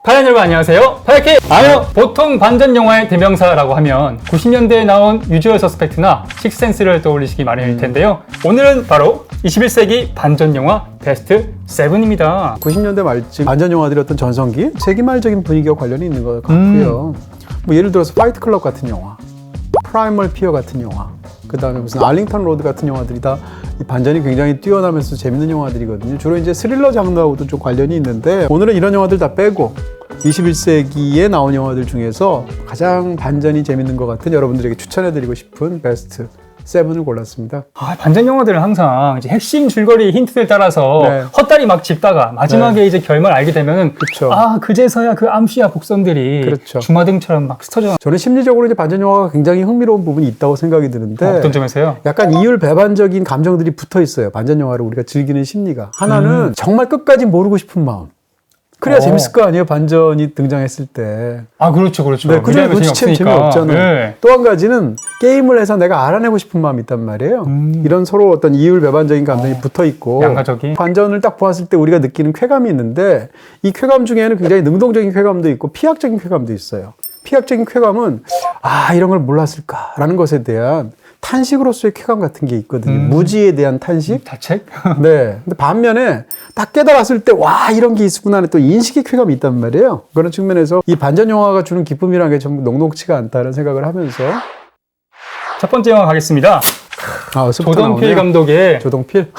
파이언 여러분 안녕하세요. 파이어케 아요. 보통 반전 영화의 대명사라고 하면 90년대에 나온 유주얼 서스펙트나 식센스를 떠올리시기 마련일 텐데요. 오늘은 바로 21세기 반전 영화 베스트 7입니다. 90년대 말쯤 반전 영화들이 어떤 전성기, 세기말적인 분위기와 관련이 있는 것 같고요. 뭐 예를 들어서 파이트 클럽 같은 영화, 프라이멀 피어 같은 영화, 그 다음에 무슨 알링턴 로드 같은 영화들이 다 이 반전이 굉장히 뛰어나면서 재밌는 영화들이거든요. 주로 이제 스릴러 장르하고도 좀 관련이 있는데 오늘은 이런 영화들 다 빼고 21세기에 나온 영화들 중에서 가장 반전이 재밌는 것 같은 여러분들에게 추천해드리고 싶은 베스트 7을 골랐습니다. 반전 영화들은 항상 이제 핵심 줄거리 힌트를 따라서 헛다리 막 짚다가 마지막에 이제 결말을 알게 되면은 그쵸. 그제서야 그 암시와 복선들이 그렇죠. 주마등처럼 막 스쳐져. 저는 심리적으로 이제 반전 영화가 굉장히 흥미로운 부분이 있다고 생각이 드는데 어떤 점에서요? 약간 이율배반적인 감정들이 붙어 있어요. 반전 영화를 우리가 즐기는 심리가. 하나는 정말 끝까지 모르고 싶은 마음. 그래야 재밌을 거 아니에요, 반전이 등장했을 때. 그렇죠. 네, 그냥 눈치채면 재미없잖아요. 네. 또 한 가지는 게임을 해서 내가 알아내고 싶은 마음이 있단 말이에요. 이런 서로 어떤 이율배반적인 감정이 붙어 있고 양가적인. 반전을 딱 보았을 때 우리가 느끼는 쾌감이 있는데 이 쾌감 중에는 굉장히 능동적인 쾌감도 있고 피학적인 쾌감도 있어요. 피학적인 쾌감은 이런 걸 몰랐을까라는 것에 대한 탄식으로서의 쾌감 같은 게 있거든요. 무지에 대한 탄식. 자책? 네. 근데 반면에 딱 깨달았을 때 이런 게 있었구나 하는 또 인식의 쾌감이 있단 말이에요. 그런 측면에서 이 반전 영화가 주는 기쁨이라는 게 전부 녹록치가 않다는 생각을 하면서 첫 번째 영화 가겠습니다. 조던 필 감독의 조던필?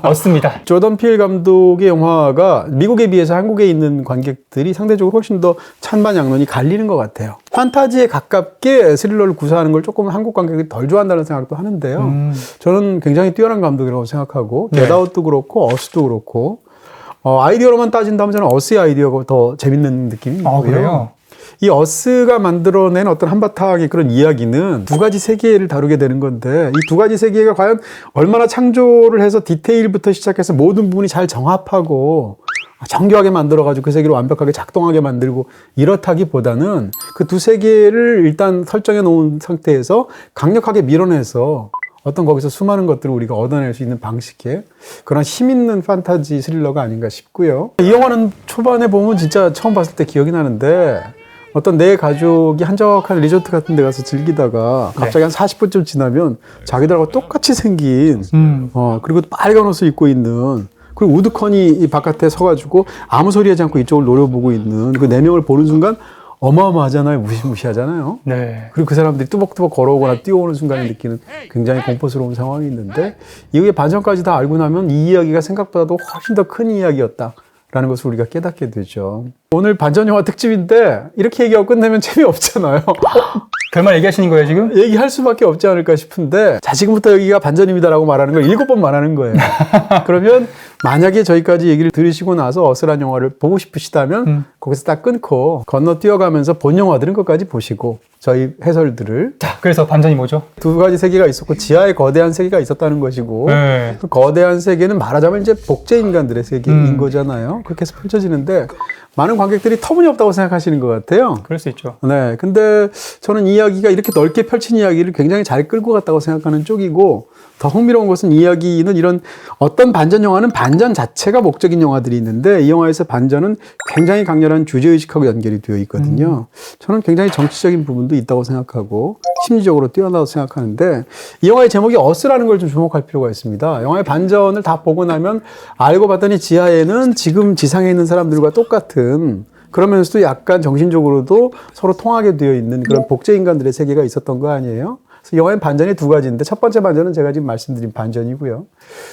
어스입니다. 조던 필 감독의 영화가 미국에 비해서 한국에 있는 관객들이 상대적으로 훨씬 더 찬반양론이 갈리는 것 같아요. 판타지에 가깝게 스릴러를 구사하는 걸 조금 한국 관객들이 덜 좋아한다는 생각도 하는데요. 저는 굉장히 뛰어난 감독이라고 생각하고 겟아웃도 그렇고 어스도 그렇고 아이디어로만 따진다면 저는 어스의 아이디어가 더 재밌는 느낌이 있고요. 그래요? 이 어스가 만들어낸 어떤 한바탕의 그런 이야기는 두 가지 세계를 다루게 되는 건데 이 두 가지 세계가 과연 얼마나 창조를 해서 디테일부터 시작해서 모든 부분이 잘 정합하고 정교하게 만들어가지고 그 세계를 완벽하게 작동하게 만들고 이렇다기보다는 그 두 세계를 일단 설정해 놓은 상태에서 강력하게 밀어내서 어떤 거기서 수많은 것들을 우리가 얻어낼 수 있는 방식의 그런 힘 있는 판타지 스릴러가 아닌가 싶고요. 이 영화는 초반에 보면 진짜 처음 봤을 때 기억이 나는데 어떤 내 가족이 한적한 리조트 같은 데 가서 즐기다가 갑자기 한 40분쯤 지나면 자기들하고 똑같이 생긴 그리고 빨간 옷을 입고 있는 그리고 우드컨이 이 바깥에 서가지고 아무 소리 하지 않고 이쪽을 노려보고 있는 그 4명을 보는 순간 어마어마하잖아요. 무시무시하잖아요. 네. 그리고 그 사람들이 뚜벅뚜벅 걸어오거나 뛰어오는 순간에 느끼는 굉장히 공포스러운 상황이 있는데 이후에 반전까지 다 알고 나면 이 이야기가 생각보다도 훨씬 더 큰 이야기였다라는 것을 우리가 깨닫게 되죠. 오늘 반전 영화 특집인데 이렇게 얘기하고 끝내면 재미없잖아요. 결말 얘기하시는 거예요 지금? 얘기할 수밖에 없지 않을까 싶은데 지금부터 여기가 반전입니다라고 말하는 걸 7번 말하는 거예요. 그러면 만약에 저희까지 얘기를 들으시고 나서 어스란 영화를 보고 싶으시다면 거기서 딱 끊고 건너뛰어가면서 본 영화들은 끝까지 보시고 저희 해설들을 그래서 반전이 뭐죠? 두 가지 세계가 있었고 지하에 거대한 세계가 있었다는 것이고 그 거대한 세계는 말하자면 이제 복제 인간들의 세계인 거잖아요. 그렇게 해서 펼쳐지는데 많은 관객들이 터무니없다고 생각하시는 것 같아요. 그럴 수 있죠. 네, 근데 저는 이 이야기가 이렇게 넓게 펼친 이야기를 굉장히 잘 끌고 갔다고 생각하는 쪽이고 더 흥미로운 것은 이야기는 이런 어떤 반전 영화는 반전 자체가 목적인 영화들이 있는데 이 영화에서 반전은 굉장히 강렬한 주제의식하고 연결이 되어 있거든요. 저는 굉장히 정치적인 부분도 있다고 생각하고 심리적으로 뛰어나다고 생각하는데 이 영화의 제목이 어스라는 걸 좀 주목할 필요가 있습니다. 영화의 반전을 다 보고 나면 알고 봤더니 지하에는 지금 지상에 있는 사람들과 똑같은 그러면서도 약간 정신적으로도 서로 통하게 되어 있는 그런 복제 인간들의 세계가 있었던 거 아니에요? 그래서 영화의 반전이 두 가지인데 첫 번째 반전은 제가 지금 말씀드린 반전이고요.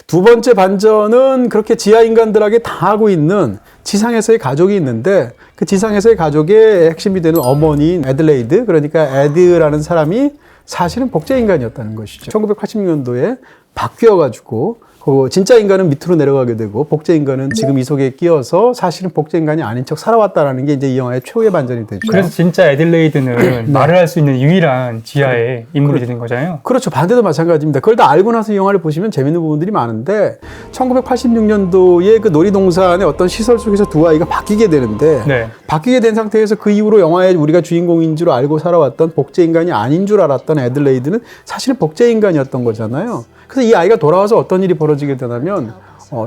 두 번째 반전은 그렇게 지하 인간들에게 당하고 있는 지상에서의 가족이 있는데 그 지상에서의 가족의 핵심이 되는 어머니인 애들레이드, 그러니까 에드라는 사람이 사실은 복제 인간이었다는 것이죠. 1986년도에 바뀌어가지고 진짜 인간은 밑으로 내려가게 되고 복제 인간은 지금 이 속에 끼어서 사실은 복제 인간이 아닌 척 살아왔다라는 게 이제 이 영화의 최후의 반전이 되죠. 그래서 진짜 애들레이드는 말을 할 수 있는 유일한 지하의 인물이 되는 거잖아요. 그렇죠. 반대도 마찬가지입니다. 그걸 다 알고 나서 이 영화를 보시면 재밌는 부분들이 많은데 1986년도에 그 놀이동산의 어떤 시설 속에서 두 아이가 바뀌게 되는데 바뀌게 된 상태에서 그 이후로 영화에 우리가 주인공인 줄 알고 살아왔던 복제 인간이 아닌 줄 알았던 애들레이드는 사실은 복제 인간이었던 거잖아요. 그래서 이 아이가 돌아와서 어떤 일이 벌어지게 되냐면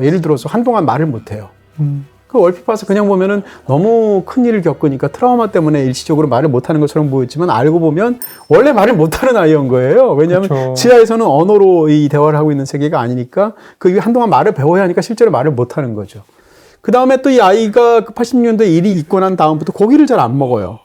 예를 들어서 한동안 말을 못해요. 그 얼핏 봐서 그냥 보면은 너무 큰 일을 겪으니까 트라우마 때문에 일시적으로 말을 못하는 것처럼 보였지만 알고 보면 원래 말을 못하는 아이인 거예요. 왜냐하면 그렇죠. 지하에서는 언어로 이 대화를 하고 있는 세계가 아니니까 그 이후에 한동안 말을 배워야 하니까 실제로 말을 못하는 거죠. 그 다음에 또 이 아이가 80년대 일이 있고 난 다음부터 고기를 잘 안 먹어요.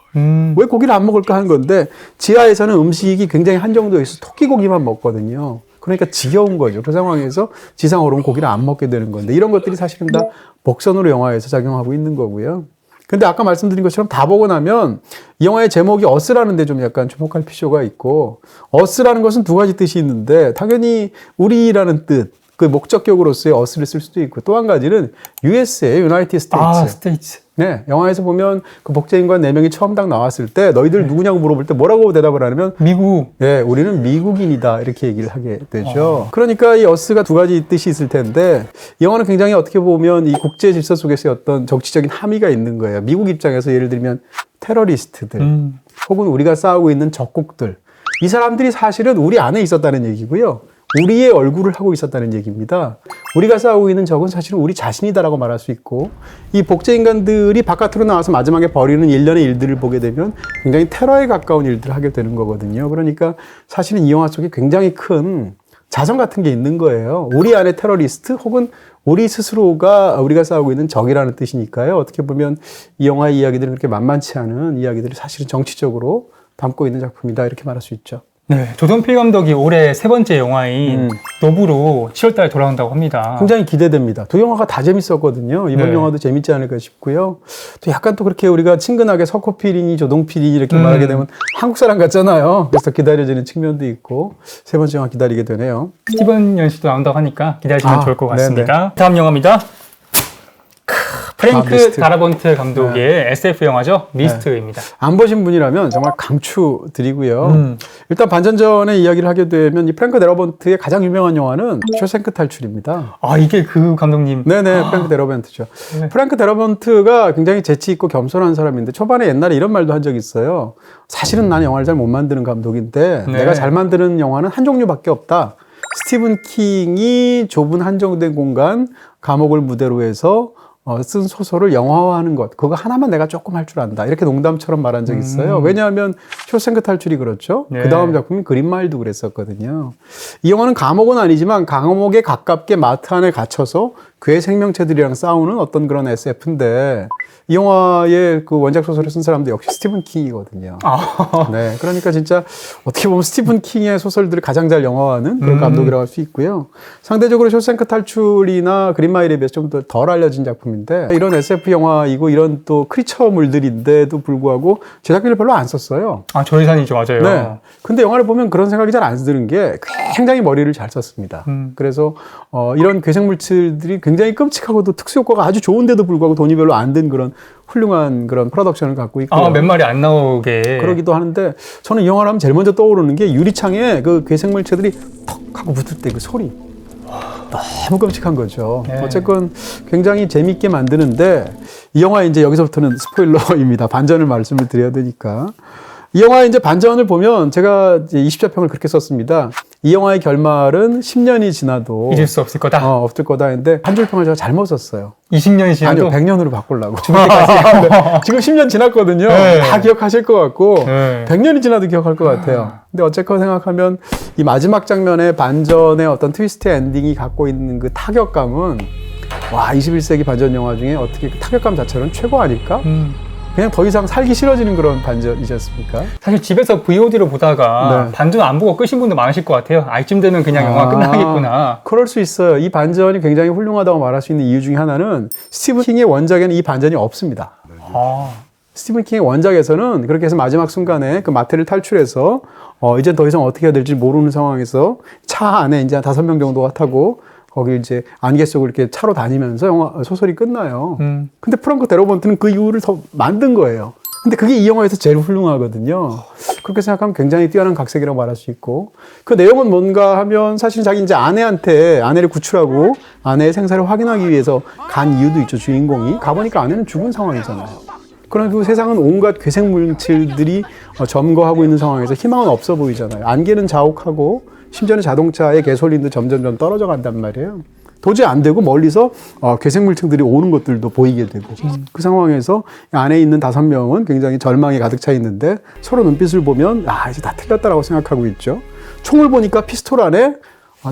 왜 고기를 안 먹을까 하는 건데 지하에서는 음식이 굉장히 한정되어 있어서 토끼고기만 먹거든요. 그러니까 지겨운 거죠. 그 상황에서 지상으로 온 고기를 안 먹게 되는 건데 이런 것들이 사실은 다 복선으로 영화에서 작용하고 있는 거고요. 근데 아까 말씀드린 것처럼 다 보고 나면 이 영화의 제목이 어스라는 데 좀 약간 주목할 필요가 있고 어스라는 것은 두 가지 뜻이 있는데 당연히 우리라는 뜻, 그 목적격으로서의 어스를 쓸 수도 있고 또 한 가지는 US의 유나이티드 스테이츠. 아, 스테이츠. 네, 영화에서 보면 그 복제인관 4명이 처음 딱 나왔을 때 너희들 누구냐고 물어볼 때 뭐라고 대답을 하냐면 미국. 네, 우리는 미국인이다 이렇게 얘기를 하게 되죠. 그러니까 이 어스가 두 가지 뜻이 있을 텐데 이 영화는 굉장히 어떻게 보면 이 국제 질서 속에서 어떤 정치적인 함의가 있는 거예요. 미국 입장에서 예를 들면 테러리스트들 혹은 우리가 싸우고 있는 적국들 이 사람들이 사실은 우리 안에 있었다는 얘기고요. 우리의 얼굴을 하고 있었다는 얘기입니다. 우리가 싸우고 있는 적은 사실은 우리 자신이다라고 말할 수 있고 이 복제인간들이 바깥으로 나와서 마지막에 벌이는 일련의 일들을 보게 되면 굉장히 테러에 가까운 일들을 하게 되는 거거든요. 그러니까 사실은 이 영화 속에 굉장히 큰 자성 같은 게 있는 거예요. 우리 안에 테러리스트 혹은 우리 스스로가 우리가 싸우고 있는 적이라는 뜻이니까요. 어떻게 보면 이 영화의 이야기들은 그렇게 만만치 않은 이야기들을 사실은 정치적으로 담고 있는 작품이다 이렇게 말할 수 있죠. 네, 조던필 감독이 올해 세 번째 영화인 노브로 7월달에 돌아온다고 합니다. 굉장히 기대됩니다. 두 영화가 다 재밌었거든요. 이번 네. 영화도 재밌지 않을까 싶고요. 또 약간 또 그렇게 우리가 친근하게 석호필이니 조동필이니 이렇게 말하게 되면 한국 사람 같잖아요. 그래서 기다려지는 측면도 있고 세 번째 영화 기다리게 되네요. 스티븐 연 씨도 나온다고 하니까 기대하시면 좋을 것 같습니다. 네네. 다음 영화입니다. 프랭크 미스트. 다라본트 감독의 SF 영화죠. 미스트입니다. 안 보신 분이라면 정말 강추드리고요. 일단 반전전의 이야기를 하게 되면 이 프랭크 데러번트의 가장 유명한 영화는 쇼생크 탈출입니다. 아, 이게 그 감독님. 네네, 프랭크 데러번트죠. 네. 프랭크 데러번트가 굉장히 재치 있고 겸손한 사람인데 초반에 옛날에 이런 말도 한 적이 있어요. 사실은 난 영화를 잘 못 만드는 감독인데 네. 내가 잘 만드는 영화는 한 종류밖에 없다. 스티븐 킹이 좁은 한정된 공간, 감옥을 무대로 해서 쓴 소설을 영화화하는 것 그거 하나만 내가 조금 할 줄 안다 이렇게 농담처럼 말한 적이 있어요. 왜냐하면 쇼생크 탈출이 그렇죠. 네. 그 다음 작품인 그린마일도 그랬었거든요. 이 영화는 감옥은 아니지만 감옥에 가깝게 마트 안에 갇혀서 괴 생명체들이랑 싸우는 어떤 그런 SF인데 이 영화의 그 원작 소설을 쓴 사람도 역시 스티븐 킹이거든요. 네, 그러니까 진짜 어떻게 보면 스티븐 킹의 소설들을 가장 잘 영화화하는 그런 감독이라고 할 수 있고요. 상대적으로 쇼생크 탈출이나 그린마일에 비해서 좀 더 덜 알려진 작품인데 이런 SF 영화이고 이런 또 크리처물들인데도 불구하고 제작비를 별로 안 썼어요. 아, 저예산이죠. 맞아요. 네. 근데 영화를 보면 그런 생각이 잘 안 드는 게 굉장히 머리를 잘 썼습니다. 그래서 이런 괴생물질들이 굉장히 끔찍하고도 특수효과가 아주 좋은데도 불구하고 돈이 별로 안 든 그런 훌륭한 그런 프로덕션을 갖고 있고요. 아, 몇 마리 안 나오게. 그러기도 하는데 저는 이 영화를 하면 제일 먼저 떠오르는 게 유리창에 그 괴생물체들이 턱 하고 붙을 때 그 소리. 너무 끔찍한 거죠. 네. 어쨌건 굉장히 재밌게 만드는데 이 영화 이제 여기서부터는 스포일러입니다. 반전을 말씀을 드려야 되니까. 이 영화의 이제 반전을 보면 제가 이제 20자평을 그렇게 썼습니다. 이 영화의 결말은 10년이 지나도 잊을 수 없을 거다. 없을 거다 했는데 한 줄평을 제가 잘못 썼어요. 20년이 지나도. 아니요, 100년으로 바꾸려고. 네. 지금 10년 지났거든요. 네. 다 기억하실 것 같고, 네. 100년이 지나도 기억할 것 같아요. 근데 어쨌건 생각하면 이 마지막 장면의 반전의 어떤 트위스트 엔딩이 갖고 있는 그 타격감은 와, 21세기 반전 영화 중에 어떻게 그 타격감 자체는 최고 아닐까? 그냥 더 이상 살기 싫어지는 그런 반전이지 않습니까? 사실 집에서 VOD로 보다가 네. 반전 안 보고 끄신 분도 많으실 것 같아요. 아, 이쯤 되면 그냥 영화 끝나겠구나. 그럴 수 있어요. 이 반전이 굉장히 훌륭하다고 말할 수 있는 이유 중에 하나는 스티븐 킹의 원작에는 이 반전이 없습니다. 아, 스티븐 킹의 원작에서는 그렇게 해서 마지막 순간에 그 마트를 탈출해서 이제 더 이상 어떻게 해야 될지 모르는 상황에서 차 안에 이제 한 5명 정도가 타고 거기 이제 안개 속을 이렇게 차로 다니면서 영화 소설이 끝나요. 근데 프랑크 데러번트는 그 이유를 더 만든 거예요. 근데 그게 이 영화에서 제일 훌륭하거든요. 그렇게 생각하면 굉장히 뛰어난 각색이라고 말할 수 있고 그 내용은 뭔가 하면 사실 자기 이제 아내를 구출하고 아내의 생사를 확인하기 위해서 간 이유도 있죠. 주인공이 가보니까 아내는 죽은 상황이잖아요. 그러나 그 세상은 온갖 괴생물질들이 점거하고 있는 상황에서 희망은 없어 보이잖아요. 안개는 자욱하고 심지어는 자동차의 개솔린도 점점 떨어져 간단 말이에요. 도저히 안 되고 멀리서 괴생물층들이 오는 것들도 보이게 되고 그 상황에서 안에 있는 5명은 굉장히 절망이 가득 차 있는데 서로 눈빛을 보면 이제 다 틀렸다라고 생각하고 있죠. 총을 보니까 피스톨 안에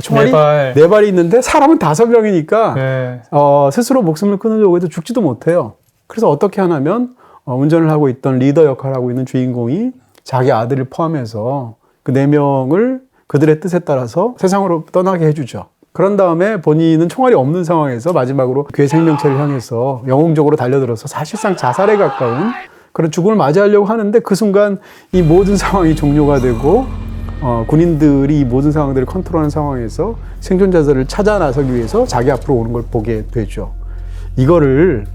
총알이 네 발이 있는데 사람은 5명이니까 네. 스스로 목숨을 끊으려고 해도 죽지도 못해요. 그래서 어떻게 하냐면 운전을 하고 있던 리더 역할을 하고 있는 주인공이 자기 아들을 포함해서 그 4명을 그들의 뜻에 따라서 세상으로 떠나게 해주죠. 그런 다음에 본인은 총알이 없는 상황에서 마지막으로 괴 생명체를 향해서 영웅적으로 달려들어서 사실상 자살에 가까운 그런 죽음을 맞이하려고 하는데 그 순간 이 모든 상황이 종료가 되고 군인들이 이 모든 상황들을 컨트롤하는 상황에서 생존자들을 찾아 나서기 위해서 자기 앞으로 오는 걸 보게 되죠. 이거를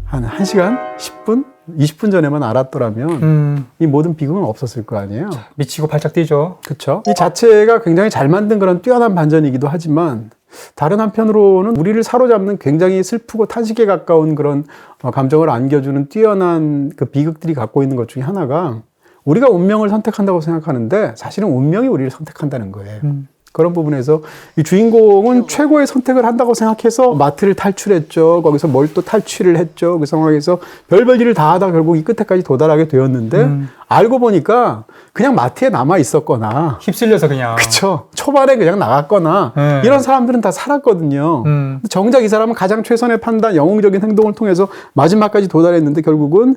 한 1시간, 10분, 20분 전에만 알았더라면 이 모든 비극은 없었을 거 아니에요. 미치고 발작 뛰죠. 그렇죠. 이 자체가 굉장히 잘 만든 그런 뛰어난 반전이기도 하지만 다른 한편으로는 우리를 사로잡는 굉장히 슬프고 탄식에 가까운 그런 감정을 안겨주는 뛰어난 그 비극들이 갖고 있는 것 중에 하나가 우리가 운명을 선택한다고 생각하는데 사실은 운명이 우리를 선택한다는 거예요. 그런 부분에서 이 주인공은 최고의 선택을 한다고 생각해서 마트를 탈출했죠. 거기서 뭘 또 탈취를 했죠. 그 상황에서 별별 일을 다 하다 결국 이 끝에까지 도달하게 되었는데 알고 보니까 그냥 마트에 남아 있었거나 휩쓸려서 그냥. 그쵸. 초반에 그냥 나갔거나 이런 사람들은 다 살았거든요. 정작 이 사람은 가장 최선의 판단, 영웅적인 행동을 통해서 마지막까지 도달했는데 결국은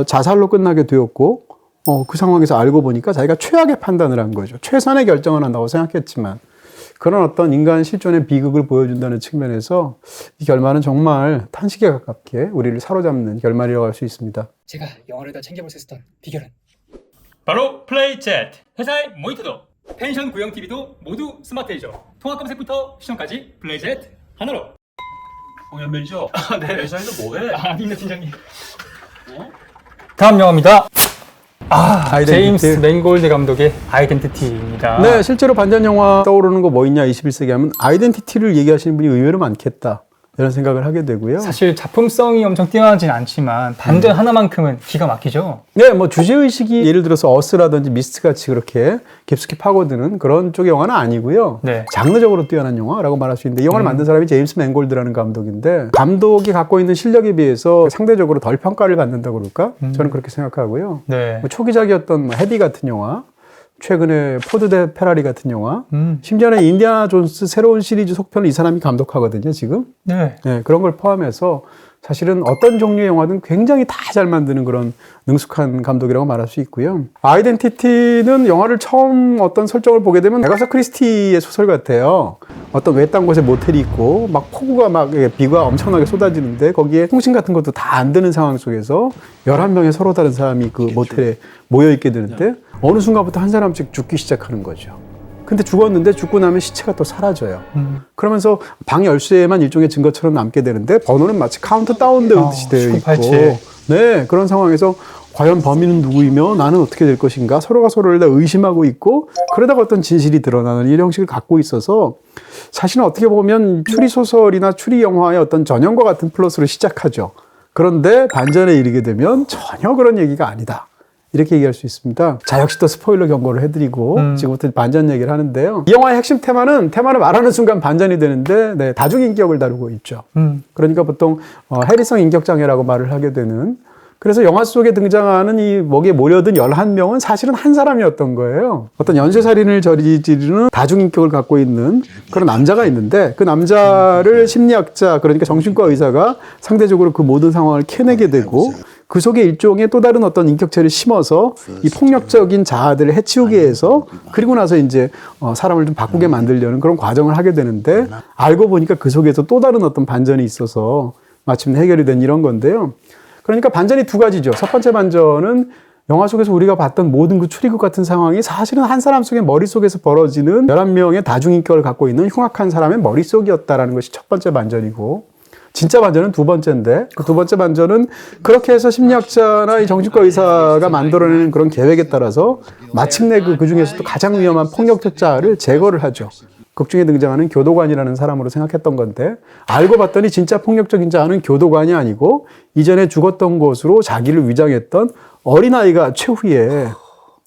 자살로 끝나게 되었고 그 상황에서 알고 보니까 자기가 최악의 판단을 한 거죠. 최선의 결정을 한다고 생각했지만 그런 어떤 인간 실존의 비극을 보여준다는 측면에서 이 결말은 정말 탄식에 가깝게 우리를 사로잡는 결말이라고 할 수 있습니다. 제가 영화를 다 챙겨볼 수 있었던 비결은 바로 플레이챗. 회사의 모니터도 펜션 구형 TV도 모두 스마트이죠. 통화 검색부터 시청까지 플레이챗 하나로. 홍현민이죠? 네. 회사에서 뭐해? 아닙니다 팀장님. 다음 영화입니다. 아이덴티티. 제임스 맨골드 감독의 아이덴티티입니다. 네, 실제로 반전 영화 떠오르는 거 뭐 있냐 21세기 하면 아이덴티티를 얘기하시는 분이 의외로 많겠다. 이런 생각을 하게 되고요. 사실 작품성이 엄청 뛰어나진 않지만 반전 하나만큼은 기가 막히죠. 네, 뭐 주제의식이 예를 들어서 어스라든지 미스트 같이 그렇게 깊숙이 파고드는 그런 쪽의 영화는 아니고요. 네. 장르적으로 뛰어난 영화라고 말할 수 있는데 이 영화를 만든 사람이 제임스 맨골드라는 감독인데 감독이 갖고 있는 실력에 비해서 상대적으로 덜 평가를 받는다고 그럴까? 저는 그렇게 생각하고요. 네. 뭐 초기작이었던 뭐 헤비 같은 영화, 최근에 포드 대 페라리 같은 영화, 심지어는 인디아나 존스 새로운 시리즈 속편을 이 사람이 감독하거든요, 지금. 네. 네, 그런 걸 포함해서 사실은 어떤 종류의 영화든 굉장히 다 잘 만드는 그런 능숙한 감독이라고 말할 수 있고요. 아이덴티티는 영화를 처음 어떤 설정을 보게 되면 아가사 크리스티의 소설 같아요. 어떤 외딴 곳에 모텔이 있고 막 폭우가 막 비가 엄청나게 쏟아지는데 거기에 통신 같은 것도 다 안 되는 상황 속에서 11명의 서로 다른 사람이 그 모텔에 모여 있게 되는데 어느 순간부터 한 사람씩 죽기 시작하는 거죠. 근데 죽었는데 죽고 나면 시체가 또 사라져요. 그러면서 방 열쇠만 일종의 증거처럼 남게 되는데 번호는 마치 카운트다운 되듯이 되어 있고 1987. 네, 그런 상황에서 과연 범인은 누구이며 나는 어떻게 될 것인가 서로가 서로를 다 의심하고 있고 그러다가 어떤 진실이 드러나는 이런 형식을 갖고 있어서 사실은 어떻게 보면 추리소설이나 추리영화의 어떤 전형과 같은 플롯으로 시작하죠. 그런데 반전에 이르게 되면 전혀 그런 얘기가 아니다. 이렇게 얘기할 수 있습니다. 자, 역시 또 스포일러 경고를 해드리고 지금부터 반전 얘기를 하는데요. 이 영화의 핵심 테마를 말하는 순간 반전이 되는데 네, 다중인격을 다루고 있죠. 그러니까 보통 해리성 인격장애라고 말을 하게 되는 그래서 영화 속에 등장하는 이 목에 몰려든 11명은 사실은 한 사람이었던 거예요. 어떤 연쇄살인을 저지르는 다중인격을 갖고 있는 그런 남자가 있는데 그 남자를 심리학자 그러니까 정신과 의사가 상대적으로 그 모든 상황을 캐내게 되고 그 속에 일종의 또 다른 어떤 인격체를 심어서 이 폭력적인 자아들을 해치우게 해서 그리고 나서 이제 사람을 좀 바꾸게 만들려는 그런 과정을 하게 되는데 알고 보니까 그 속에서 또 다른 어떤 반전이 있어서 마침내 해결이 된 이런 건데요. 그러니까 반전이 두 가지죠. 첫 번째 반전은 영화 속에서 우리가 봤던 모든 그 출입국 같은 상황이 사실은 한 사람 속의 머릿속에서 벌어지는 11명의 다중인격을 갖고 있는 흉악한 사람의 머릿속이었다라는 것이 첫 번째 반전이고 진짜 반전은 두 번째인데 그 두 번째 반전은 그렇게 해서 심리학자나 이 정신과 의사가 만들어내는 그런 계획에 따라서 마침내 그 중에서도 가장 위험한 폭력자를 제거를 하죠. 극중에 등장하는 교도관이라는 사람으로 생각했던 건데 알고 봤더니 진짜 폭력적인 자는 교도관이 아니고 이전에 죽었던 것으로 자기를 위장했던 어린아이가 최후에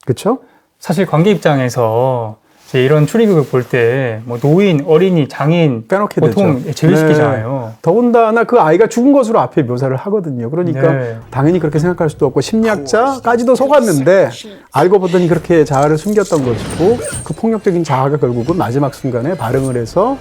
그렇죠? 사실 관계 입장에서 이제 이런 추리극을 볼 때 뭐 노인, 어린이, 장애인 빼놓게 보통 되죠. 제외시키잖아요. 더군다나 그 아이가 죽은 것으로 앞에 묘사를 하거든요. 그러니까 네. 당연히 그렇게 생각할 수도 없고 심리학자까지도 속았는데 알고 보더니 그렇게 자아를 숨겼던 것이고 그 폭력적인 자아가 결국은 마지막 순간에 발흥을 해서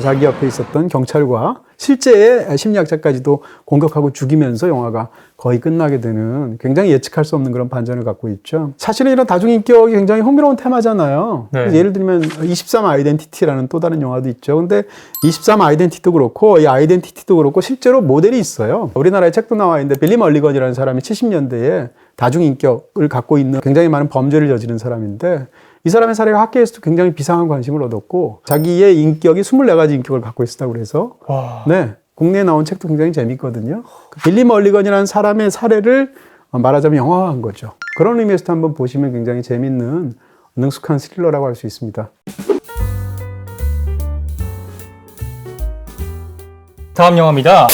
자기 옆에 있었던 경찰과 실제의 심리학자까지도 공격하고 죽이면서 영화가 거의 끝나게 되는 굉장히 예측할 수 없는 그런 반전을 갖고 있죠. 사실은 이런 다중인격이 굉장히 흥미로운 테마잖아요. 네. 그래서 예를 들면 23 아이덴티티라는 또 다른 영화도 있죠. 근데 23 아이덴티티도 그렇고 이 아이덴티티도 그렇고 실제로 모델이 있어요. 우리나라에 책도 나와 있는데 빌리 멀리건이라는 사람이 70년대에 다중인격을 갖고 있는 굉장히 많은 범죄를 저지른 사람인데 이 사람의 사례가 학계에서도 굉장히 비상한 관심을 얻었고 자기의 인격이 24가지 인격을 갖고 있었다고 그래서 와. 네, 국내에 나온 책도 굉장히 재밌거든요. 그 빌리 멀리건이라는 사람의 사례를 말하자면 영화화한 거죠. 그런 의미에서도 한번 보시면 굉장히 재밌는 능숙한 스릴러라고 할 수 있습니다. 다음 영화입니다.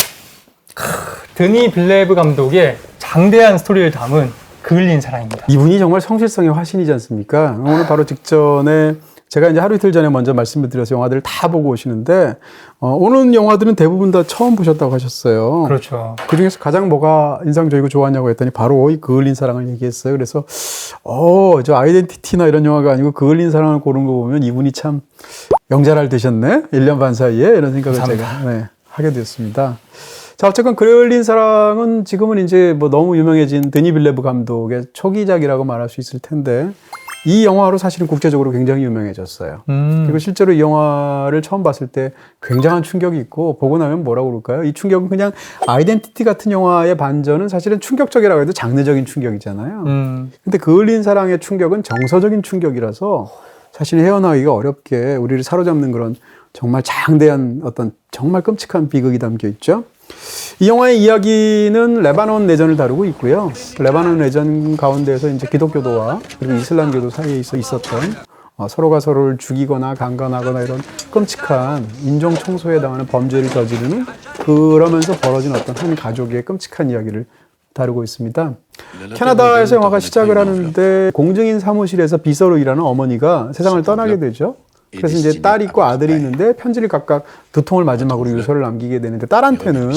드니 빌레브 감독의 장대한 스토리를 담은 그을린 사랑입니다. 이분이 정말 성실성의 화신이지 않습니까? 오늘 바로 직전에 제가 이제 하루 이틀 전에 먼저 말씀을 드려서 영화들을 다 보고 오시는데 오는 영화들은 대부분 다 처음 보셨다고 하셨어요. 그렇죠. 그 중에서 가장 뭐가 인상적이고 좋았냐고 했더니 바로 이 그을린 사랑을 얘기했어요. 그래서 저 아이덴티티나 이런 영화가 아니고 그을린 사랑을 고른 거 보면 이분이 참 영자랄 되셨네. 1년 반 사이에 이런 생각을 감사합니다. 제가 하게 되었습니다. 자, 어쨌건 그을린 사랑은 지금은 이제 뭐 너무 유명해진 드니 빌레브 감독의 초기작이라고 말할 수 있을 텐데 이 영화로 사실은 국제적으로 굉장히 유명해졌어요. 그리고 실제로 이 영화를 처음 봤을 때 굉장한 충격이 있고 보고 나면 뭐라고 그럴까요? 이 충격은 그냥 아이덴티티 같은 영화의 반전은 사실은 충격적이라고 해도 장르적인 충격이잖아요. 근데 그을린 사랑의 충격은 정서적인 충격이라서 사실 헤어나오기가 어렵게 우리를 사로잡는 그런 정말 장대한 어떤 정말 끔찍한 비극이 담겨 있죠. 이 영화의 이야기는 레바논 내전을 다루고 있고요. 레바논 내전 가운데에서 이제 기독교도와 그리고 이슬람교도 사이에 있었던 서로가 서로를 죽이거나 강간하거나 이런 끔찍한 인종 청소에 해당하는 범죄를 저지르는 그러면서 벌어진 어떤 한 가족의 끔찍한 이야기를 다루고 있습니다. 캐나다에서 영화가 시작을 하는데 공증인 사무실에서 비서로 일하는 어머니가 세상을 떠나게 되죠. 그래서 이제 딸이 있고 아들이 있는데 편지를 각각 2통을 마지막으로 유서를 남기게 되는데 딸한테는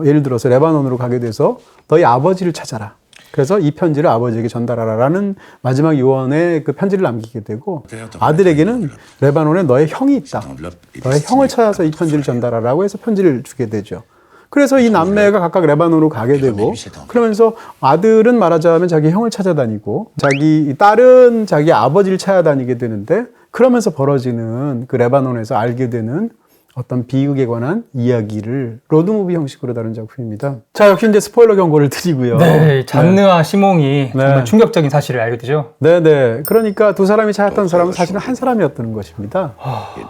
예를 들어서 레바논으로 가게 돼서 너희 아버지를 찾아라. 그래서 이 편지를 아버지에게 전달하라라는 마지막 요원의 그 편지를 남기게 되고 아들에게는 레바논에 너의 형이 있다. 너의 형을 찾아서 이 편지를 전달하라고 해서 편지를 주게 되죠. 그래서 이 남매가 각각 레바논으로 가게 되고 그러면서 아들은 말하자면 자기 형을 찾아다니고 자기 딸은 자기 아버지를 찾아다니게 되는데 그러면서 벌어지는 그 레바논에서 알게 되는 어떤 비극에 관한 이야기를 로드무비 형식으로 다룬 작품입니다. 자, 역시 이제 스포일러 경고를 드리고요. 네, 장르와 시몽이 정말 충격적인 사실을 알게 되죠. 네네. 그러니까 두 사람이 찾았던 사람은 사실은 한 사람이었던 것입니다.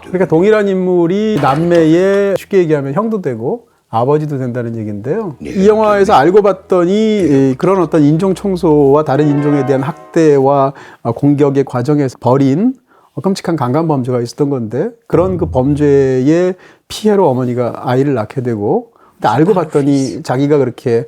그러니까 동일한 인물이 남매의 쉽게 얘기하면 형도 되고 아버지도 된다는 얘기인데요. 이 영화에서 알고 봤더니 그런 어떤 인종 청소와 다른 인종에 대한 학대와 공격의 과정에서 벌인 끔찍한 강간 범죄가 있었던 건데 그런 그 범죄의 피해로 어머니가 아이를 낳게 되고 근데 알고 봤더니 자기가 그렇게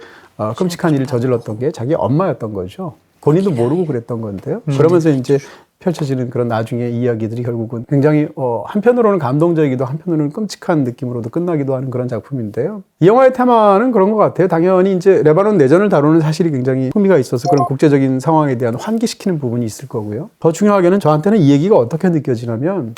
끔찍한 일을 저질렀던 게 자기 엄마였던 거죠. 본인도 모르고 그랬던 건데요. 그러면서 이제 펼쳐지는 그런 나중에 이야기들이 결국은 굉장히 한편으로는 감동적이기도 한편으로는 끔찍한 느낌으로도 끝나기도 하는 그런 작품인데요. 이 영화의 테마는 그런 것 같아요. 당연히 이제 레바논 내전을 다루는 사실이 굉장히 흥미가 있어서 그런 국제적인 상황에 대한 환기시키는 부분이 있을 거고요. 더 중요하게는 저한테는 이 얘기가 어떻게 느껴지냐면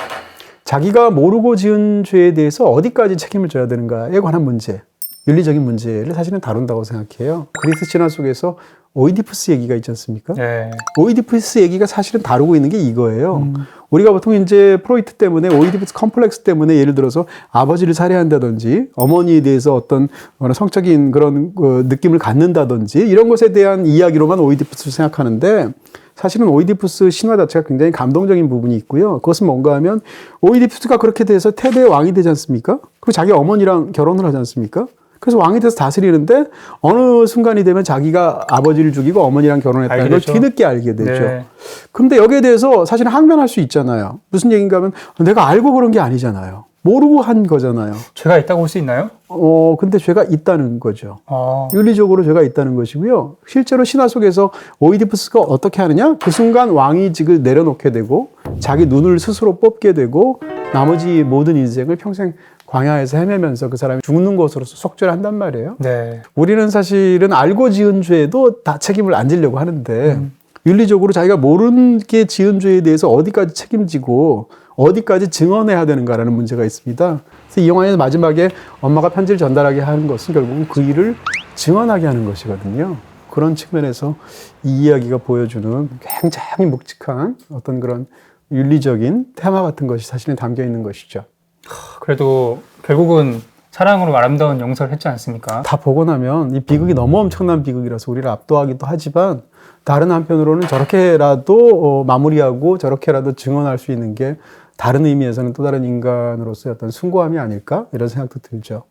자기가 모르고 지은 죄에 대해서 어디까지 책임을 져야 되는가에 관한 문제, 윤리적인 문제를 사실은 다룬다고 생각해요. 그리스 신화 속에서 오이디푸스 얘기가 있지 않습니까? 네. 오이디푸스 얘기가 사실은 다루고 있는 게 이거예요. 우리가 보통 이제 프로이트 때문에 오이디푸스 컴플렉스 때문에 예를 들어서 아버지를 살해한다든지 어머니에 대해서 어떤 성적인 그런 느낌을 갖는다든지 이런 것에 대한 이야기로만 오이디푸스를 생각하는데 사실은 오이디푸스 신화 자체가 굉장히 감동적인 부분이 있고요. 그것은 뭔가 하면 오이디푸스가 그렇게 돼서 테베의 왕이 되지 않습니까? 그리고 자기 어머니랑 결혼을 하지 않습니까? 그래서 왕이 돼서 다스리는데 어느 순간이 되면 자기가 아버지를 죽이고 어머니랑 결혼했다는 걸 뒤늦게 알게 되죠. 네. 근데 여기에 대해서 사실은 항변할 수 있잖아요. 무슨 얘기인가 하면 내가 알고 그런 게 아니잖아요. 모르고 한 거잖아요. 죄가 있다고 볼 수 있나요? 근데 죄가 있다는 거죠. 아, 윤리적으로 죄가 있다는 것이고요. 실제로 신화 속에서 오이디푸스가 어떻게 하느냐? 그 순간 왕위직을 내려놓게 되고 자기 눈을 스스로 뽑게 되고 나머지 모든 인생을 평생 광야에서 헤매면서 그 사람이 죽는 것으로서 속죄를 한단 말이에요. 네. 우리는 사실은 알고 지은 죄도 다 책임을 안 지려고 하는데 윤리적으로 자기가 모르게 지은 죄에 대해서 어디까지 책임지고 어디까지 증언해야 되는가라는 문제가 있습니다. 그래서 이 영화의 마지막에 엄마가 편지를 전달하게 하는 것은 결국은 그 일을 증언하게 하는 것이거든요. 그런 측면에서 이 이야기가 보여주는 굉장히 묵직한 어떤 그런 윤리적인 테마 같은 것이 사실은 담겨 있는 것이죠. 그래도 결국은 사랑으로 아름다운 용서를 했지 않습니까? 다 보고 나면 이 비극이 너무 엄청난 비극이라서 우리를 압도하기도 하지만 다른 한편으로는 저렇게라도 마무리하고 저렇게라도 증언할 수 있는 게 다른 의미에서는 또 다른 인간으로서의 어떤 숭고함이 아닐까 이런 생각도 들죠.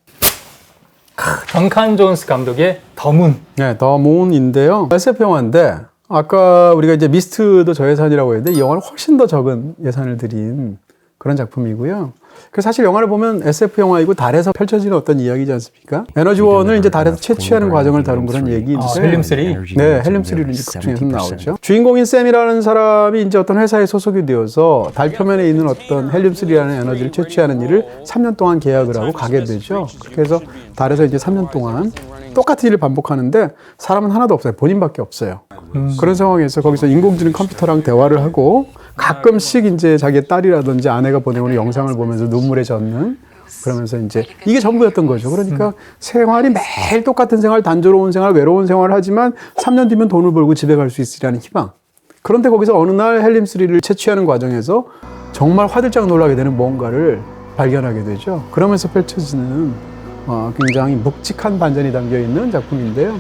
던칸 존스 감독의 더문. 네, 더 문인데요. SF 영화인데 아까 우리가 이제 미스트도 저예산이라고 했는데 이 영화는 훨씬 더 적은 예산을 들인 그런 작품이고요. 그 사실 영화를 보면 SF 영화이고 달에서 펼쳐지는 어떤 이야기지 않습니까? 에너지원을 이제 달에서 채취하는 과정을 다룬 그런 얘기인데 헬륨 3? 네, 헬륨 3를 이제 극중에서 나오죠. 주인공인 샘이라는 사람이 이제 어떤 회사에 소속이 되어서 달 표면에 있는 어떤 헬륨 3라는 에너지를 채취하는 일을 3년 동안 계약을 하고 가게 되죠. 그렇게 해서 달에서 이제 3년 동안 똑같은 일을 반복하는데 사람은 하나도 없어요. 본인밖에 없어요. 그런 상황에서 거기서 인공지능 컴퓨터랑 대화를 하고 가끔씩 이제 자기의 딸이라든지 아내가 보내오는 영상을 보면서 눈물에 젖는 그러면서 이제 이게 전부였던 거죠. 그러니까 생활이 매일 똑같은 생활, 단조로운 생활, 외로운 생활을 하지만 3년 뒤면 돈을 벌고 집에 갈 수 있으리라는 희망. 그런데 거기서 어느 날 헬륨3를 채취하는 과정에서 정말 화들짝 놀라게 되는 뭔가를 발견하게 되죠. 그러면서 펼쳐지는 굉장히 묵직한 반전이 담겨있는 작품인데요.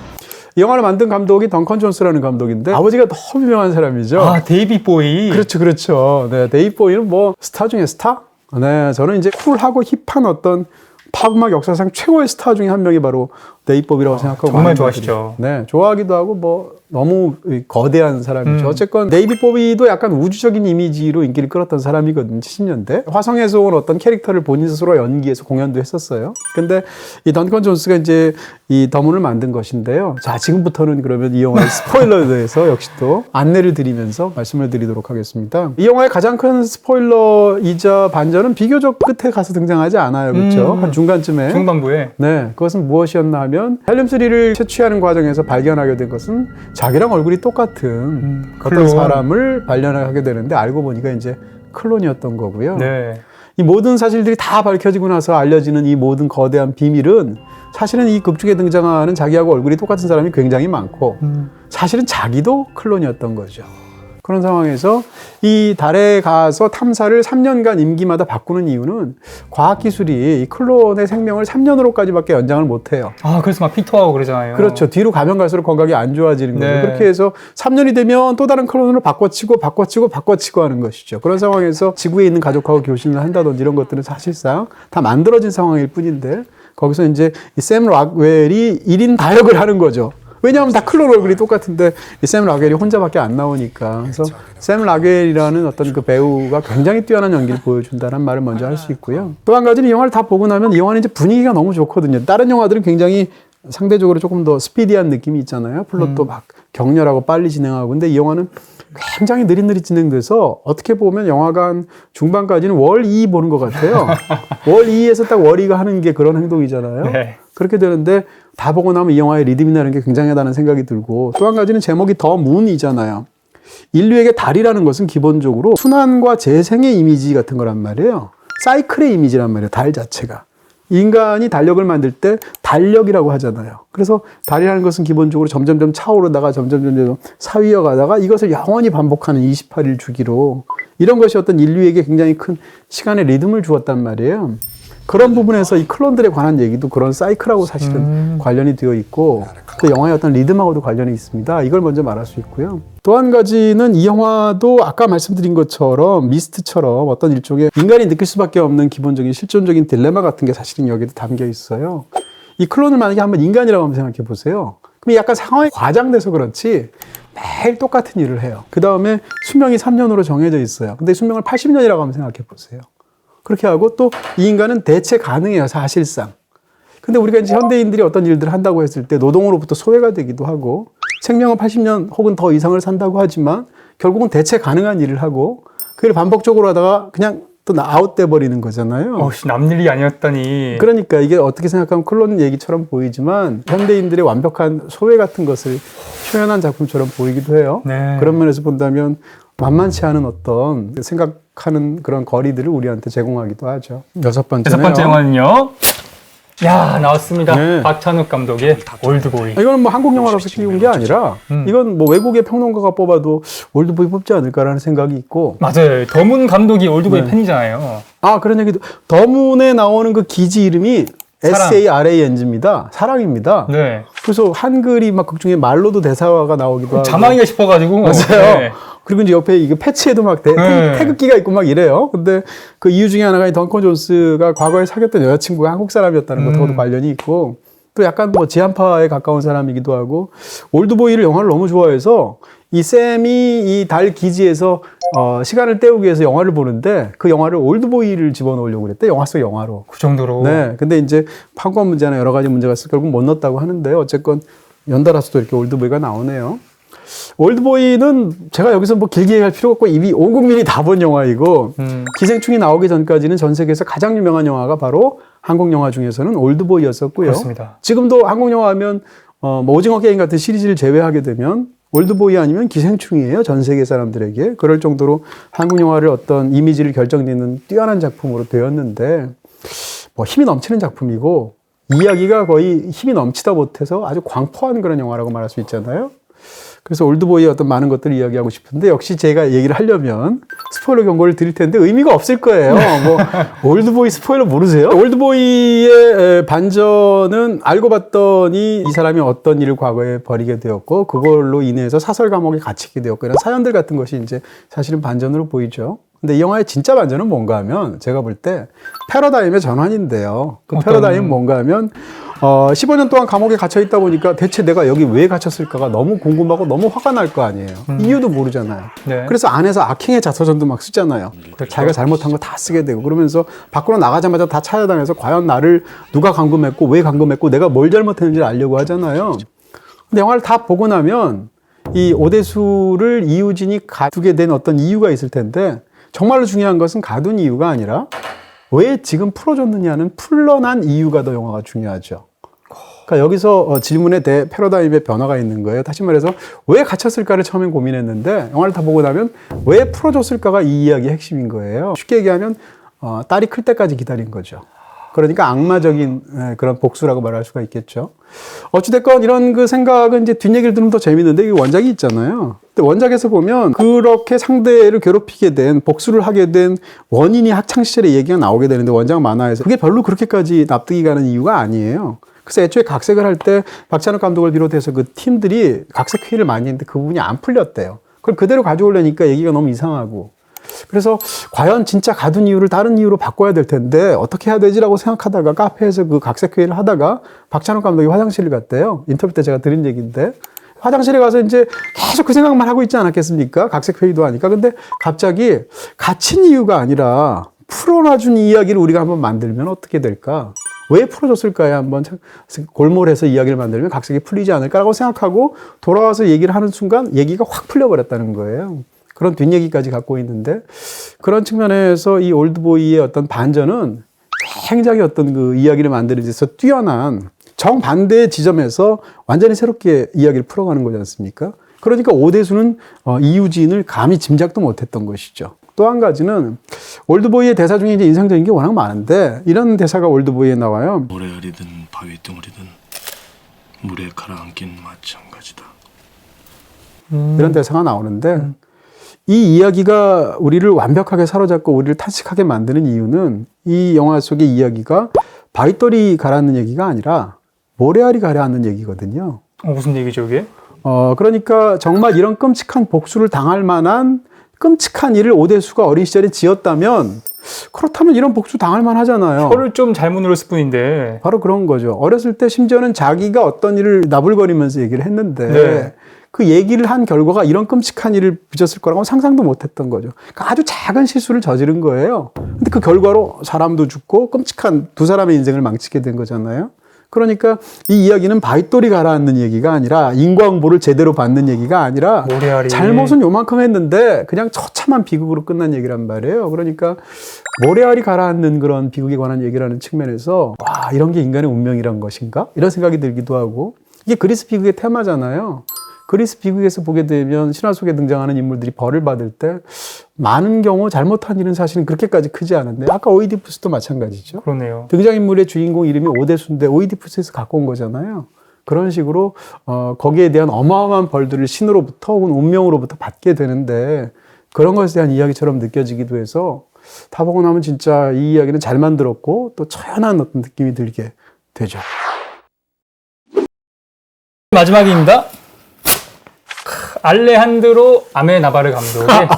이 영화를 만든 감독이 던컨 존스라는 감독인데 아버지가 너무 유명한 사람이죠. 아, 데이비 보이. 그렇죠. 네, 데이비 보이는 뭐 스타 중에 스타? 네, 저는 이제 쿨하고 힙한 어떤 팝 음악 역사상 최고의 스타 중에 한 명이 바로 데이비 보이라고 생각하고 정말 많은 좋아하시죠. 분들이, 네, 좋아하기도 하고 뭐 너무 거대한 사람이죠. 어쨌건 데이비 보이도 약간 우주적인 이미지로 인기를 끌었던 사람이거든요. 70년대. 화성에서 온 어떤 캐릭터를 본인 스스로 연기해서 공연도 했었어요. 근데 이 던컨 존스가 이제 이 더문을 만든 것인데요. 자, 지금부터는 그러면 이 영화의 스포일러에 대해서 역시 또 안내를 드리면서 말씀을 드리도록 하겠습니다. 이 영화의 가장 큰 스포일러이자 반전은 비교적 끝에 가서 등장하지 않아요. 그렇죠? 한 중간쯤에. 중반부에. 네, 그것은 무엇이었나 하면 헬륨3를 채취하는 과정에서 발견하게 된 것은 자기랑 얼굴이 똑같은 어떤 클론. 사람을 발견하게 되는데 알고 보니까 이제 클론이었던 거고요. 네. 이 모든 사실들이 다 밝혀지고 나서 알려지는 이 모든 거대한 비밀은 사실은 이 극중에 등장하는 자기하고 얼굴이 똑같은 사람이 굉장히 많고 사실은 자기도 클론이었던 거죠. 그런 상황에서 이 달에 가서 탐사를 3년간 임기마다 바꾸는 이유는 과학기술이 이 클론의 생명을 3년으로까지밖에 연장을 못해요. 아, 그래서 막 피토하고 그러잖아요. 그렇죠. 뒤로 가면 갈수록 건강이 안 좋아지는 거죠. 네. 그렇게 해서 3년이 되면 또 다른 클론으로 바꿔치고 하는 것이죠. 그런 상황에서 지구에 있는 가족하고 교신을 한다든지 이런 것들은 사실상 다 만들어진 상황일 뿐인데 거기서 이제 이 샘 락웰이 1인 다역을 하는 거죠. 왜냐하면 다 클론 얼굴이 똑같은데 이 샘 락웰이 혼자밖에 안 나오니까. 그래서 샘 락웰이라는 어떤 그 배우가 굉장히 뛰어난 연기를 보여준다는 말을 먼저 할 수 있고요. 또 한 가지는 이 영화를 다 보고 나면 이 영화는 이제 분위기가 너무 좋거든요. 다른 영화들은 굉장히 상대적으로 조금 더 스피디한 느낌이 있잖아요. 플롯도 막 격렬하고 빨리 진행하고. 근데 이 영화는 굉장히 느릿느릿 진행돼서 어떻게 보면 영화가 한 중반까지는 월2 보는 것 같아요. 월2에서 딱 월이가 하는 게 그런 행동이잖아요. 네. 그렇게 되는데 다 보고 나면 이 영화의 리듬이라는 게 굉장하다는 생각이 들고 또 한 가지는 제목이 더 문이잖아요. 인류에게 달이라는 것은 기본적으로 순환과 재생의 이미지 같은 거란 말이에요. 사이클의 이미지란 말이에요. 달 자체가. 인간이 달력을 만들 때 달력이라고 하잖아요. 그래서 달이라는 것은 기본적으로 점점점 차오르다가 점점 사위어 가다가 이것을 영원히 반복하는 28일 주기로 이런 것이 어떤 인류에게 굉장히 큰 시간의 리듬을 주었단 말이에요. 그런 부분에서 이 클론들에 관한 얘기도 그런 사이클하고 사실은 관련이 되어 있고 또 영화의 어떤 리듬하고도 관련이 있습니다. 이걸 먼저 말할 수 있고요. 또 한 가지는 이 영화도 아까 말씀드린 것처럼 미스트처럼 어떤 일종의 인간이 느낄 수밖에 없는 기본적인 실존적인 딜레마 같은 게 사실은 여기도 담겨 있어요. 이 클론을 만약에 한번 인간이라고 한번 생각해 보세요. 그럼 약간 상황이 과장돼서 그렇지 매일 똑같은 일을 해요. 그 다음에 수명이 3년으로 정해져 있어요. 근데 수명을 80년이라고 한번 생각해 보세요. 그렇게 하고 또 이 인간은 대체 가능해요, 사실상. 근데 우리가 이제 현대인들이 어떤 일들을 한다고 했을 때 노동으로부터 소외가 되기도 하고 생명은 80년 혹은 더 이상을 산다고 하지만 결국은 대체 가능한 일을 하고 그걸 반복적으로 하다가 그냥 또 아웃돼 버리는 거잖아요. 남일이 아니었다니. 그러니까 이게 어떻게 생각하면 클론 얘기처럼 보이지만 현대인들의 완벽한 소외 같은 것을 표현한 작품처럼 보이기도 해요. 네. 그런 면에서 본다면 만만치 않은 어떤 생각하는 그런 거리들을 우리한테 제공하기도 하죠. 여섯 번째 영화는요. 야, 나왔습니다. 네. 박찬욱 감독의 올드보이. 이거는 뭐 한국 영화라서 띄운 게 아니라 이건 뭐 외국의 평론가가 뽑아도 올드보이 뽑지 않을까라는 생각이 있고. 맞아요. 더문 감독이 올드보이 네. 팬이잖아요. 아, 그런 얘기도. 더문에 나오는 그 기지 이름이 사랑. SARANG입니다. 사랑입니다. 네. 그래서 한글이 막 극중에 말로도 대사가 나오기도 하고. 자막이가 싶어가지고. 맞아요. 네. 그리고 이제 옆에 이게 패치에도 막 네. 태극기가 있고 막 이래요. 근데 그 이유 중에 하나가 이 덩컨 존스가 과거에 사귀었던 여자친구가 한국 사람이었다는 것하고도 관련이 있고 또 약간 뭐 지한파에 가까운 사람이기도 하고 올드보이를 영화를 너무 좋아해서 이 샘이 이 달 기지에서 시간을 때우기 위해서 영화를 보는데 그 영화를 올드보이를 집어넣으려고 그랬대. 영화 속 영화로. 그 정도로. 네. 근데 이제 판권 문제나 여러 가지 문제가 있어서 결국 못 넣었다고 하는데요. 어쨌건 연달아서도 이렇게 올드보이가 나오네요. 올드보이는 제가 여기서 뭐 길게 얘기할 필요가 없고 이미 온 국민이 다 본 영화이고 기생충이 나오기 전까지는 전 세계에서 가장 유명한 영화가 바로 한국 영화 중에서는 올드보이였었고요. 그렇습니다. 지금도 한국 영화 하면 뭐 오징어 게임 같은 시리즈를 제외하게 되면 올드보이 아니면 기생충이에요. 전 세계 사람들에게. 그럴 정도로 한국 영화를 어떤 이미지를 결정짓는 뛰어난 작품으로 되었는데 뭐 힘이 넘치는 작품이고 이야기가 거의 힘이 넘치다 못해서 아주 광포한 그런 영화라고 말할 수 있잖아요. 그래서 올드보이의 어떤 많은 것들을 이야기하고 싶은데 역시 제가 얘기를 하려면 스포일러 경고를 드릴 텐데 의미가 없을 거예요. 뭐 올드보이 스포일러 모르세요? 올드보이의 반전은 알고 봤더니 이 사람이 어떤 일을 과거에 벌이게 되었고 그걸로 인해서 사설 감옥에 갇히게 되었고 이런 사연들 같은 것이 이제 사실은 반전으로 보이죠. 근데 이 영화의 진짜 반전은 뭔가 하면 제가 볼 때 패러다임의 전환인데요. 그 패러다임은 뭔가 하면 15년 동안 감옥에 갇혀 있다 보니까 대체 내가 여기 왜 갇혔을까가 너무 궁금하고 너무 화가 날 거 아니에요. 이유도 모르잖아요. 네. 그래서 안에서 악행의 자서전도 막 쓰잖아요. 그렇죠. 자기가 잘못한 거 다 쓰게 되고 그러면서 밖으로 나가자마자 다 찾아다녀서 과연 나를 누가 감금했고 왜 감금했고 내가 뭘 잘못했는지를 알려고 하잖아요. 근데 영화를 다 보고 나면 이 오대수를 이우진이 가두게 된 어떤 이유가 있을 텐데 정말로 중요한 것은 가둔 이유가 아니라 왜 지금 풀어줬느냐는 풀러난 이유가 더 영화가 중요하죠. 그러니까 여기서 질문에 대해 패러다임의 변화가 있는 거예요. 다시 말해서 왜 갇혔을까를 처음엔 고민했는데 영화를 다 보고 나면 왜 풀어줬을까가 이 이야기의 핵심인 거예요. 쉽게 얘기하면 딸이 클 때까지 기다린 거죠. 그러니까 악마적인 그런 복수라고 말할 수가 있겠죠. 어찌됐건 이런 그 생각은 이제 뒷얘기를 들으면 더 재밌는데 이 원작이 있잖아요. 근데 원작에서 보면 그렇게 상대를 괴롭히게 된 복수를 하게 된 원인이 학창시절의 얘기가 나오게 되는데 원작 만화에서 그게 별로 그렇게까지 납득이 가는 이유가 아니에요. 그래서 애초에 각색을 할 때 박찬욱 감독을 비롯해서 그 팀들이 각색 회의를 많이 했는데 그 부분이 안 풀렸대요. 그걸 그대로 가져오려니까 얘기가 너무 이상하고. 그래서 과연 진짜 가둔 이유를 다른 이유로 바꿔야 될 텐데 어떻게 해야 되지라고 생각하다가 카페에서 그 각색 회의를 하다가 박찬욱 감독이 화장실을 갔대요. 인터뷰 때 제가 들은 얘기인데 화장실에 가서 이제 계속 그 생각만 하고 있지 않았겠습니까? 각색 회의도 하니까. 근데 갑자기 갇힌 이유가 아니라 풀어놔준 이야기를 우리가 한번 만들면 어떻게 될까? 왜 풀어줬을까에 한번 골몰해서 이야기를 만들면 각색이 풀리지 않을까라고 생각하고 돌아와서 얘기를 하는 순간 얘기가 확 풀려버렸다는 거예요. 그런 뒷얘기까지 갖고 있는데 그런 측면에서 이 올드보이의 어떤 반전은 굉장히 어떤 그 이야기를 만드는 데서 뛰어난 정반대의 지점에서 완전히 새롭게 이야기를 풀어가는 거지 않습니까? 그러니까 오대수는 이유진을 감히 짐작도 못했던 것이죠. 또 한 가지는 올드보이의 대사 중에 이제 인상적인 게 워낙 많은데 이런 대사가 올드보이에 나와요. 모래알이든 바위덩어리든 물에 가라앉긴 마찬가지다. 이런 대사가 나오는데 이 이야기가 우리를 완벽하게 사로잡고 우리를 탄식하게 만드는 이유는 이 영화 속의 이야기가 바위돌이 가라앉는 얘기가 아니라 모래알이 가라앉는 얘기거든요. 무슨 얘기죠, 이게? 그러니까 정말 이런 끔찍한 복수를 당할 만한 끔찍한 일을 오대수가 어린 시절에 지었다면 그렇다면 이런 복수 당할 만하잖아요. 혀를 좀 잘못 눌렀을 뿐인데. 바로 그런 거죠. 어렸을 때 심지어는 자기가 어떤 일을 나불거리면서 얘기를 했는데 네. 그 얘기를 한 결과가 이런 끔찍한 일을 빚었을 거라고 상상도 못했던 거죠. 그러니까 아주 작은 실수를 저지른 거예요. 근데 그 결과로 사람도 죽고 끔찍한 두 사람의 인생을 망치게 된 거잖아요. 그러니까 이 이야기는 바윗돌이 가라앉는 얘기가 아니라 인과응보를 제대로 받는 얘기가 아니라 모래알이. 잘못은 요만큼 했는데 그냥 처참한 비극으로 끝난 얘기란 말이에요. 그러니까 모래알이 가라앉는 그런 비극에 관한 얘기라는 측면에서 와, 이런 게 인간의 운명이란 것인가? 이런 생각이 들기도 하고 이게 그리스 비극의 테마잖아요. 그리스 비극에서 보게 되면 신화 속에 등장하는 인물들이 벌을 받을 때 많은 경우 잘못한 일은 사실은 그렇게까지 크지 않은데 아까 오이디푸스도 마찬가지죠. 그러네요. 등장인물의 주인공 이름이 오데수인데 오이디푸스에서 갖고 온 거잖아요. 그런 식으로 거기에 대한 어마어마한 벌들을 신으로부터 혹은 운명으로부터 받게 되는데 그런 것에 대한 이야기처럼 느껴지기도 해서 다 보고 나면 진짜 이 이야기는 잘 만들었고 또 처연한 어떤 느낌이 들게 되죠. 마지막입니다. 알레한드로 아메나바르 감독의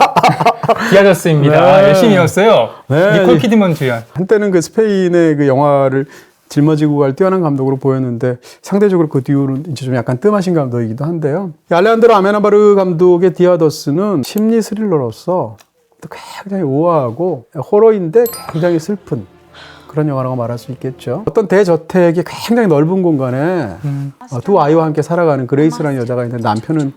디아더스입니다. 열심히 이었어요. 네. 니콜 키드먼 주연. 한때는 그 스페인의 그 영화를 짊어지고 갈 뛰어난 감독으로 보였는데 상대적으로 그 뒤로는 이제 좀 약간 뜸하신 감독이기도 한데요. 알레한드로 아메나바르 감독의 디아더스는 심리 스릴러로서 또 굉장히 우아하고 호러인데 굉장히 슬픈 그런 영화라고 말할 수 있겠죠. 어떤 대저택의 굉장히 넓은 공간에 두 아이와 함께 살아가는 그레이스라는 여자가 있는데 남편은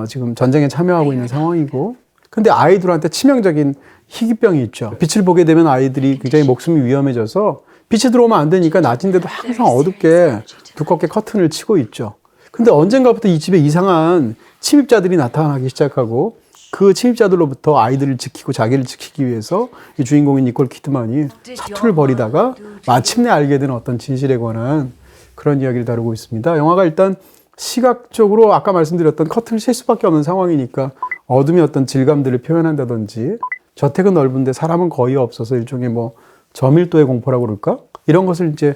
지금 전쟁에 참여하고 있는 상황이고 근데 아이들한테 치명적인 희귀병이 있죠. 빛을 보게 되면 아이들이 굉장히 목숨이 위험해져서 빛이 들어오면 안 되니까 낮인데도 항상 어둡게 두껍게 커튼을 치고 있죠. 근데 언젠가부터 이 집에 이상한 침입자들이 나타나기 시작하고 그 침입자들로부터 아이들을 지키고 자기를 지키기 위해서 이 주인공인 니콜 키드만이 사투를 벌이다가 마침내 알게 된 어떤 진실에 관한 그런 이야기를 다루고 있습니다. 영화가 일단 시각적으로 아까 말씀드렸던 커튼을 칠 수밖에 없는 상황이니까 어둠의 어떤 질감들을 표현한다든지 저택은 넓은데 사람은 거의 없어서 일종의 뭐 저밀도의 공포라고 그럴까? 이런 것을 이제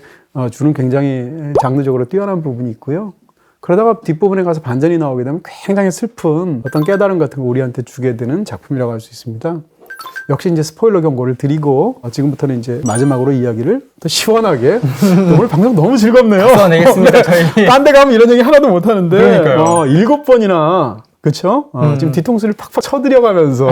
주는 굉장히 장르적으로 뛰어난 부분이 있고요. 그러다가 뒷부분에 가서 반전이 나오게 되면 굉장히 슬픈 어떤 깨달음 같은 거 우리한테 주게 되는 작품이라고 할 수 있습니다. 역시 이제 스포일러 경고를 드리고 지금부터는 이제 마지막으로 이야기를 또 시원하게 오늘 방송 너무 즐겁네요. 써내겠습니다, 저희. 딴 데 가면 이런 얘기 하나도 못 하는데 그러니까요. 7번이나 그렇죠? 지금 뒤통수를 팍팍 쳐들여가면서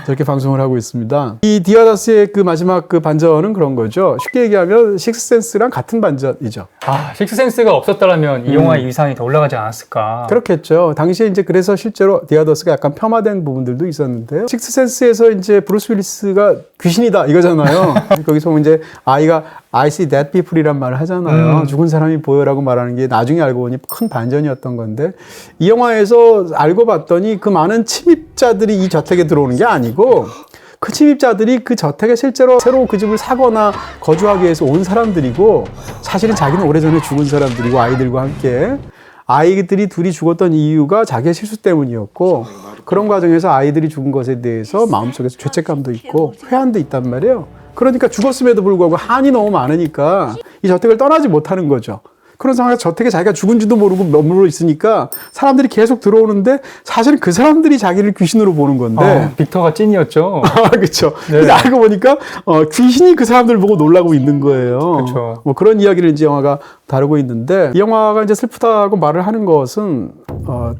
저렇게 방송을 하고 있습니다. 이 디아더스의 그 마지막 그 반전은 그런 거죠. 쉽게 얘기하면 식스센스랑 같은 반전이죠. 아, 식스센스가 없었더라면 이 영화의 위상이 더 올라가지 않았을까. 그렇겠죠. 당시에 이제 그래서 실제로 디아더스가 약간 폄하된 부분들도 있었는데요. 식스센스에서 이제 브루스 윌리스가 귀신이다 이거잖아요. 거기서 이제 아이가 I see dead people이란 말을 하잖아요. 죽은 사람이 보여라고 말하는 게 나중에 알고 보니 큰 반전이었던 건데 이 영화에서 알고 봤더니 그 많은 침입자들이 이 저택에 들어오는 게 아니고 그 침입자들이 그 저택에 실제로 새로 그 집을 사거나 거주하기 위해서 온 사람들이고 사실은 자기는 오래전에 죽은 사람들이고 아이들과 함께 아이들이 둘이 죽었던 이유가 자기의 실수 때문이었고 그런 과정에서 아이들이 죽은 것에 대해서 마음속에서 죄책감도 있고 회한도 있단 말이에요. 그러니까 죽었음에도 불구하고 한이 너무 많으니까 이 저택을 떠나지 못하는 거죠. 그런 상황에서 저택에 자기가 죽은지도 모르고 머물러 있으니까 사람들이 계속 들어오는데 사실은 그 사람들이 자기를 귀신으로 보는 건데 빅터가 찐이었죠. 그렇죠. 네. 근데 알고 보니까 귀신이 그 사람들을 보고 놀라고 있는 거예요. 그렇죠. 뭐 그런 이야기를 이제 영화가 다루고 있는데 이 영화가 이제 슬프다고 말을 하는 것은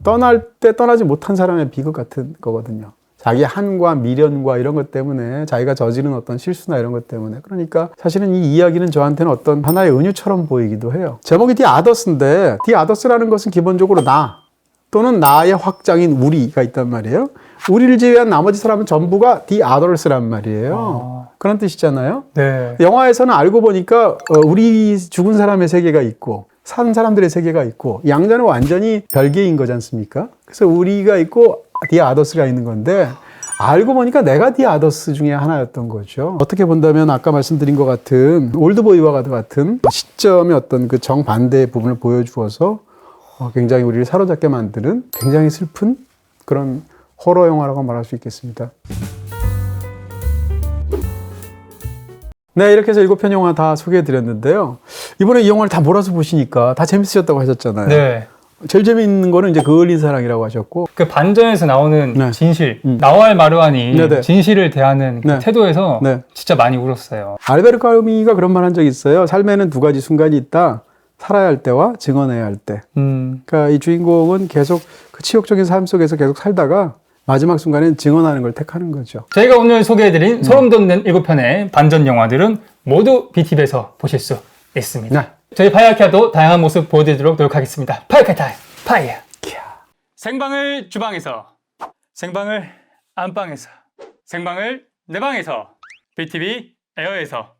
떠날 때 떠나지 못한 사람의 비극 같은 거거든요. 자기 한과 미련과 이런 것 때문에 자기가 저지른 어떤 실수나 이런 것 때문에 그러니까 사실은 이 이야기는 저한테는 어떤 하나의 은유처럼 보이기도 해요. 제목이 디 아더스인데 디 아더스라는 것은 기본적으로 나 또는 나의 확장인 우리가 있단 말이에요. 우리를 제외한 나머지 사람은 전부가 디 아더스란 말이에요. 그런 뜻이잖아요. 네. 영화에서는 알고 보니까 우리 죽은 사람의 세계가 있고 산 사람들의 세계가 있고 양자는 완전히 별개인 거지 않습니까? 그래서 우리가 있고 디 아더스가 있는 건데 알고 보니까 내가 디 아더스 중에 하나였던 거죠. 어떻게 본다면 아까 말씀드린 것 같은 올드보이와 같은 시점의 어떤 그 정반대의 부분을 보여주어서 굉장히 우리를 사로잡게 만드는 굉장히 슬픈 그런 호러 영화라고 말할 수 있겠습니다. 네, 이렇게 해서 7편 영화 다 소개해드렸는데요. 이번에 이 영화를 다 몰아서 보시니까 다 재밌으셨다고 하셨잖아요. 네. 제일 재미있는 거는 이제 그을린 사랑이라고 하셨고 그 반전에서 나오는 네. 진실, 나왈 마르완이 네네. 진실을 대하는 그 네. 태도에서 네. 진짜 많이 울었어요. 알베르 카뮤가 그런 말 한 적이 있어요. 삶에는 두 가지 순간이 있다. 살아야 할 때와 증언해야 할 때. 그러니까 이 주인공은 계속 그 치욕적인 삶 속에서 계속 살다가 마지막 순간엔 증언하는 걸 택하는 거죠. 저희가 오늘 소개해드린 소름 돋는 7편의 반전 영화들은 모두 BTV에서 보실 수 있습니다. 네. 저희 파이어키아도 다양한 모습 보여드리도록 노력하겠습니다. 파이어키아 타임! 파이어! 생방을 주방에서, 생방을 안방에서, 생방을 내 방에서, BTV 에어에서